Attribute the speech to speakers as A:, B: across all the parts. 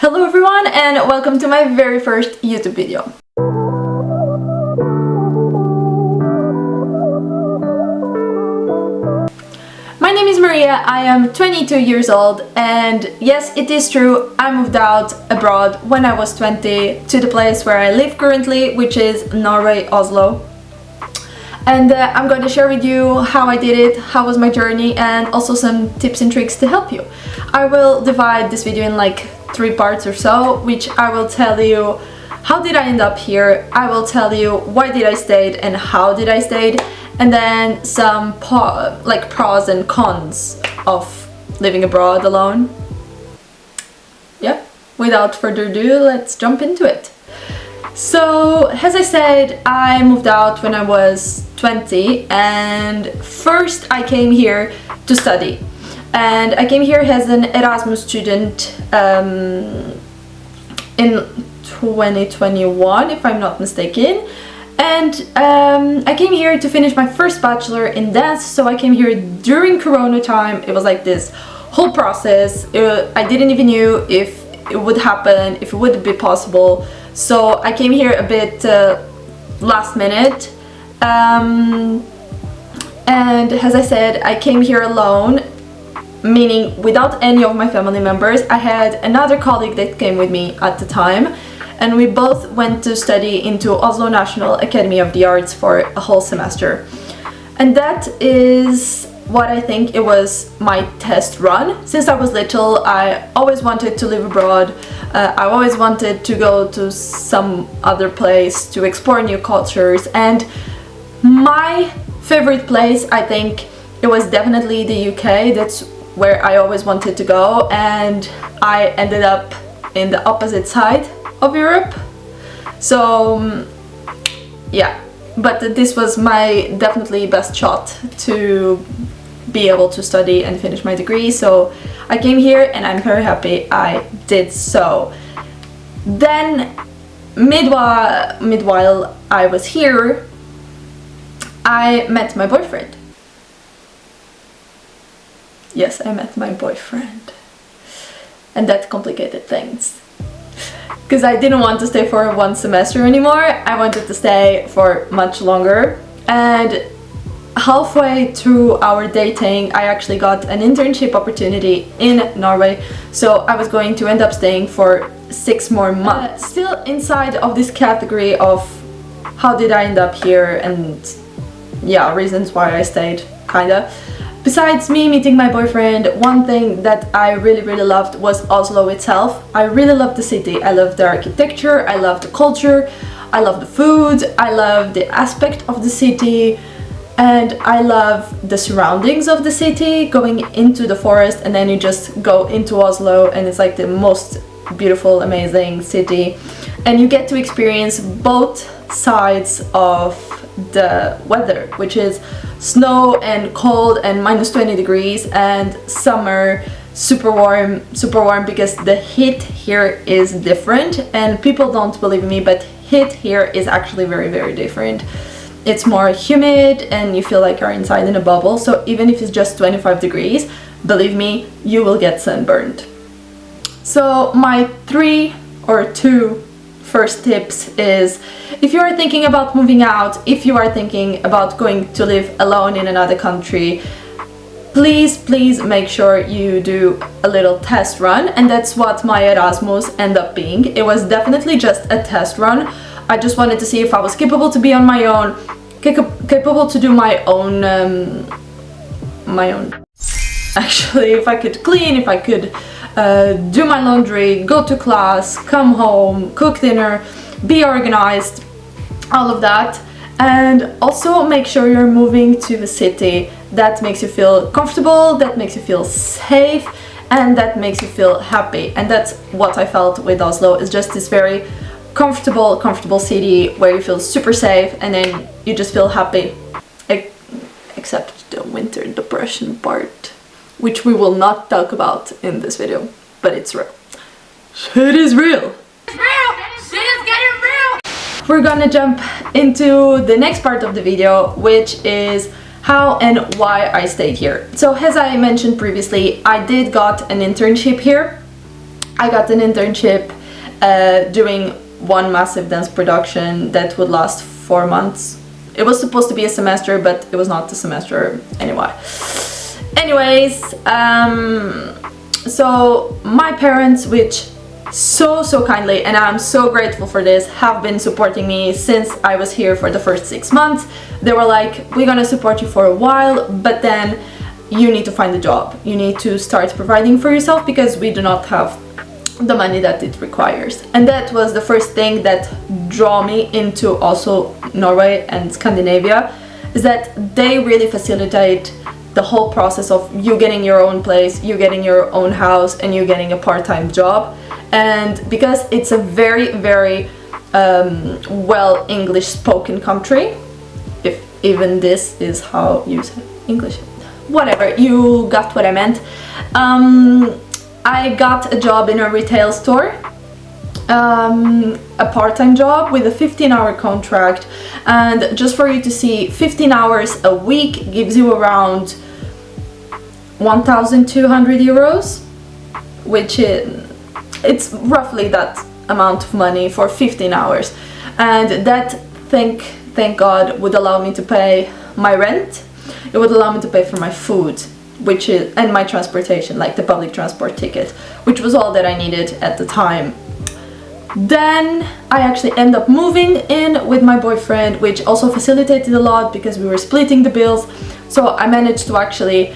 A: Hello everyone and welcome to my very first YouTube video. My name is Maria, I am 22 years old and yes, it is true, I moved out abroad when I was 20 to the place where I live currently, which is Norway, Oslo. And I'm going to share with you how I did it, how was my journey, and also some tips and tricks to help you. I will divide this video in like 3 parts or so, which I will tell you how did I end up here, I will tell you why did I stayed and how did I stayed, and then some pros and cons of living abroad alone. Yeah, without further ado, let's jump into it. So, as I said, I moved out when I was 20 and first I came here to study. And I came here as an Erasmus student in 2021, if I'm not mistaken. And I came here to finish my first bachelor in dance, so I came here during Corona time. It was like this whole process. I didn't even know if it would happen, if it would be possible. So I came here a bit last minute. And as I said, I came here alone, meaning without any of my family members. I had another colleague that came with me at the time, and we both went to study into Oslo National Academy of the Arts for a whole semester. And that is what I think it was my test run. Since I was little, I always wanted to live abroad. I always wanted to go to some other place to explore new cultures, and my favorite place, I think it was definitely the UK. That's where I always wanted to go, and I ended up in the opposite side of Europe. So yeah, but this was my definitely best shot to be able to study and finish my degree, so I came here and I'm very happy I did so. Then meanwhile I was here, I met my boyfriend. Yes, I met my boyfriend. And that complicated things. Because I didn't want to stay for 1 semester anymore, I wanted to stay for much longer. And halfway through our dating, I actually got an internship opportunity in Norway. So I was going to end up staying for 6 more months. Still inside of this category of how did I end up here and yeah, reasons why I stayed, kinda. Besides me meeting my boyfriend, one thing that I really loved was Oslo itself. I really loved the city. I loved the architecture, I loved the culture, I loved the food, I loved the aspect of the city, and I love the surroundings of the city, going into the forest and then you just go into Oslo and it's like the most beautiful, amazing city. And you get to experience both sides of the weather, which is snow and cold and minus 20 degrees, and summer super warm because the heat here is different, and people don't believe me, but heat here is actually very different. It's more humid and you feel like you're inside in a bubble, so even if it's just 25 degrees, believe me, you will get sunburned. So my 3 or 2 first tips is, if you are thinking about moving out, if you are thinking about going to live alone in another country, please make sure you do a little test run. And that's what my Erasmus ended up being. It was definitely just a test run. I just wanted to see if I was capable to be on my own, capable to do my own actually, if I could clean, if I could do my laundry, go to class, come home, cook dinner, be organized, all of that. And also make sure you're moving to a city that makes you feel comfortable, that makes you feel safe, and that makes you feel happy. And that's what I felt with Oslo. It's just this very comfortable city where you feel super safe and then you just feel happy. Except the winter depression part, which we will not talk about in this video, but it's real. Shit is real! It's real! Shit is getting real! We're gonna jump into the next part of the video, which is how and why I stayed here. So as I mentioned previously, I did got an internship here I got an internship doing one massive dance production that would last 4 months. It was supposed to be a semester, but it was not a semester anyway. Anyways, so my parents, which so kindly, and I'm so grateful for this, have been supporting me since I was here for the first 6 months. They were like, we're gonna support you for a while, but then you need to find a job. You need to start providing for yourself because we do not have the money that it requires. And that was the first thing that drew me into also Norway and Scandinavia, is that they really facilitate the whole process of you getting your own place, you getting your own house, and you getting a part-time job. And because it's a very well English spoken country, if even this is how you say English, whatever, you got what I meant. I got a job in a retail store, a part-time job with a 15-hour contract, and just for you to see, 15 hours a week gives you around 1,200 euros, which is, it's roughly that amount of money for 15 hours, and that, thank God, would allow me to pay my rent. It would allow me to pay for my food, which is, and my transportation, like the public transport ticket, which was all that I needed at the time. Then I actually end up moving in with my boyfriend, which also facilitated a lot because we were splitting the bills. So I managed to actually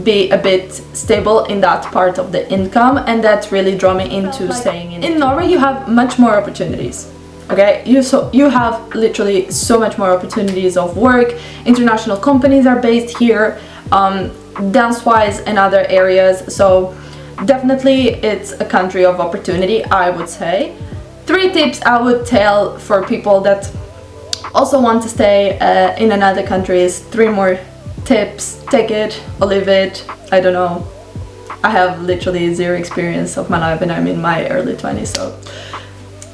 A: be a bit stable in that part of the income, and that really drew me into staying in Norway. You have much more opportunities. Okay, you have literally so much more opportunities of work. International companies are based here, dance-wise and other areas. So definitely it's a country of opportunity, I would say. 3 tips I would tell for people that also want to stay in another country is 3 more tips. Take it or leave it. I don't know. I have literally 0 experience of my life and I'm in my early 20s, so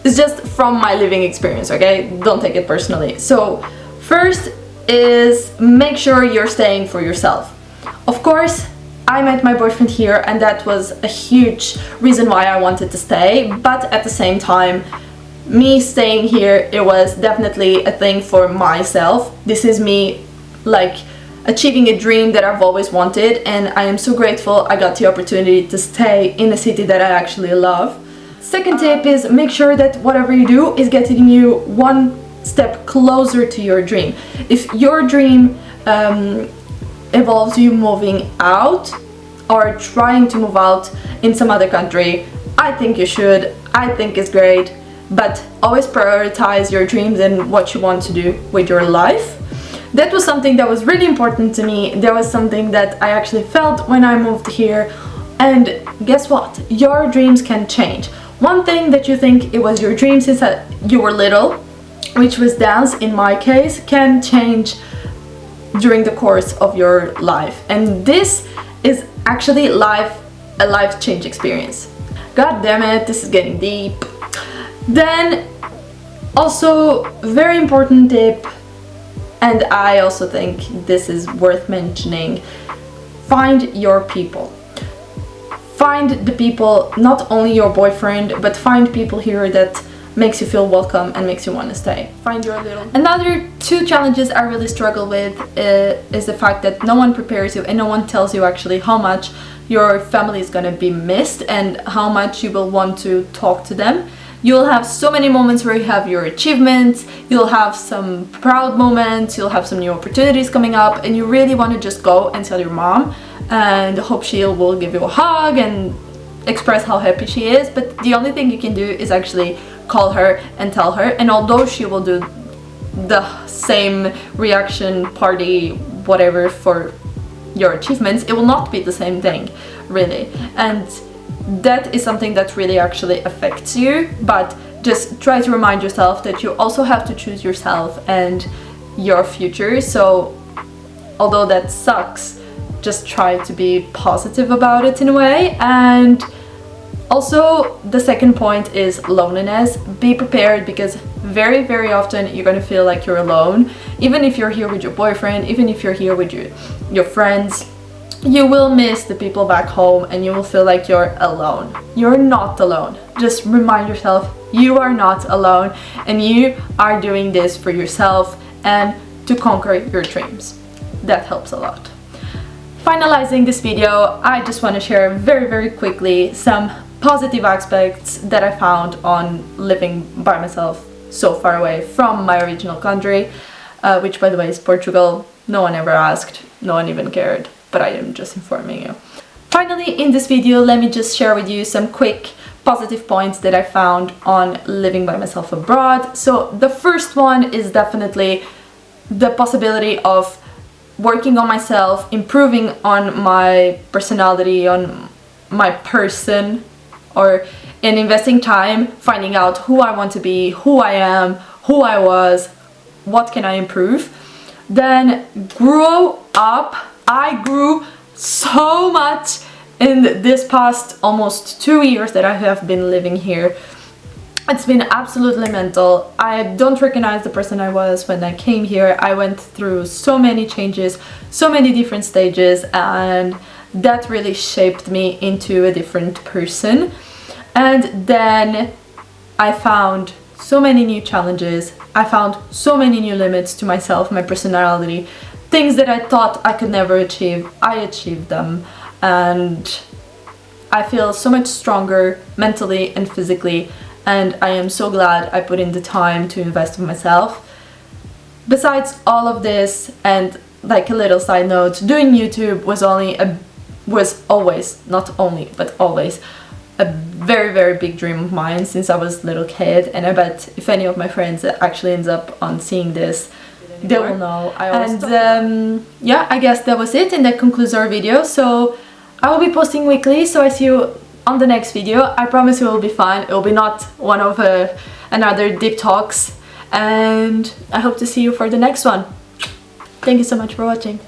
A: it's just from my living experience, okay? Don't take it personally. So first is make sure you're staying for yourself. Of course, I met my boyfriend here and that was a huge reason why I wanted to stay, but at the same time, me staying here, it was definitely a thing for myself. This is me like achieving a dream that I've always wanted, and I am so grateful I got the opportunity to stay in a city that I actually love. Second tip is make sure that whatever you do is getting you one step closer to your dream. If your dream involves you moving out or trying to move out in some other country, I think you should. I think it's great, but always prioritize your dreams and what you want to do with your life. That was something that was really important to me. That was something that I actually felt when I moved here. And guess what? Your dreams can change. One thing that you think it was your dream since you were little, which was dance in my case, can change during the course of your life. And this is actually a life change experience. God damn it, this is getting deep. Then also very important tip, and I also think this is worth mentioning, find your people. Find the people, not only your boyfriend, but find people here that makes you feel welcome and makes you want to stay. Find your little... Another 2 challenges I really struggle with is the fact that no one prepares you and no one tells you actually how much your family is gonna be missed and how much you will want to talk to them. You'll have so many moments where you have your achievements, you'll have some proud moments, you'll have some new opportunities coming up, and you really want to just go and tell your mom and hope she will give you a hug and express how happy she is. But the only thing you can do is actually call her and tell her, and although she will do the same reaction party whatever for your achievements, it will not be the same thing, really. And that is something that really actually affects you, but just try to remind yourself that you also have to choose yourself and your future. So although that sucks, just try to be positive about it in a way. And also the second point is loneliness. Be prepared, because very often you're gonna feel like you're alone, even if you're here with your boyfriend, even if you're here with your friends. you will miss the people back home and you will feel like you're alone. You're not alone. Just remind yourself you are not alone, and you are doing this for yourself and to conquer your dreams. That helps a lot. Finalizing this video, I just want to share very quickly some positive aspects that I found on living by myself so far away from my original country, which by the way is Portugal. No one ever asked, no one even cared, but I am just informing you. Finally, in this video, let me just share with you some quick positive points that I found on living by myself abroad. So the first one is definitely the possibility of working on myself, improving on my personality, on my person, or in investing time, finding out who I want to be, who I am, who I was, what can I improve. Then grow up. I grew so much in this past almost 2 years that I have been living here. It's been absolutely mental. I don't recognize the person I was when I came here. I went through so many changes, so many different stages, and that really shaped me into a different person. And then I found so many new challenges. I found so many new limits to myself, my personality, things that I thought I could never achieve. I achieved them, and I feel so much stronger mentally and physically, and I am so glad I put in the time to invest in myself. Besides all of this, and like a little side note, doing YouTube was always, not only, but always a very big dream of mine since I was a little kid, and I bet if any of my friends actually ends up on seeing this, they will know. Yeah, I guess that was it, and that concludes our video. So I will be posting weekly, so I see you on the next video. I promise it will be fun. It will be not one of another deep talks, and I hope to see you for the next one. Thank you so much for watching.